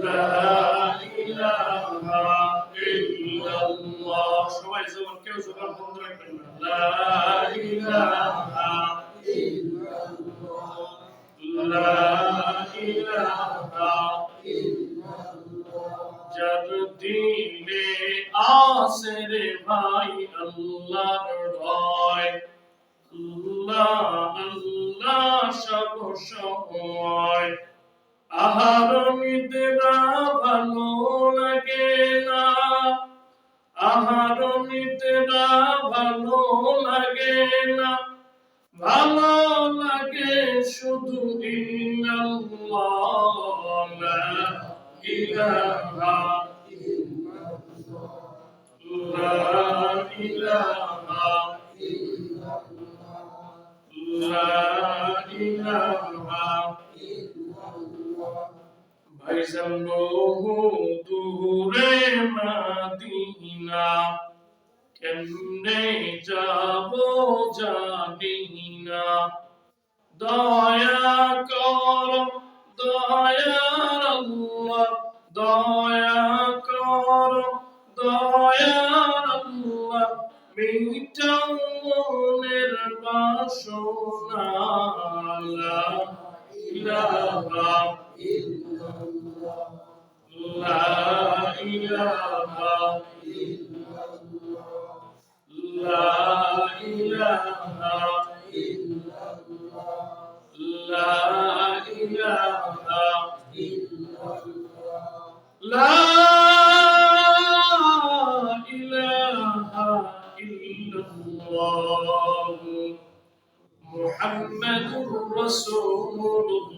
লা ইলাহা ইল্লাল্লাহ। সবাই জবান, কেউ জবান বন্ধ রাখবেন না। লা ইলাহা ইল্লাল্লাহ, লা ইলাহা ইল্লাল্লাহ। যার দিলে আছে রে ভাই আল্লাহর ভয়, আল্লাহ আল্লাহ সব সময়। আহার নিদ্রা ভালো লাগে না, আহার নিদ্রা ভালো লাগে না, ভালো লাগে শুধু ইল্লাল্লাহ, লা ইলাহা ইল্লাল্লাহ, লা ইলাহা ইল্লাল্লাহ, লা ইলাহা ইল্লাল্লাহ। ভাইজান বহু দূরে মদিনা, কেমনে যাব জানি না। দয়া কর দয়ার আল্লাহ, দয়া কর দয়ার আল্লাহ, মিটাও মনের বাসনা। লা ইলাহা ইল্লাল্লাহ, লা ইলাহা ইল্লাল্লাহ, লা ইলাহা ইল্লাল্লাহ, লা ইলাহা ইল্লাল্লাহ, লা ইলাহা ইল্লাল্লাহ, মুহাম্মাদুর রাসূলুল্লাহ।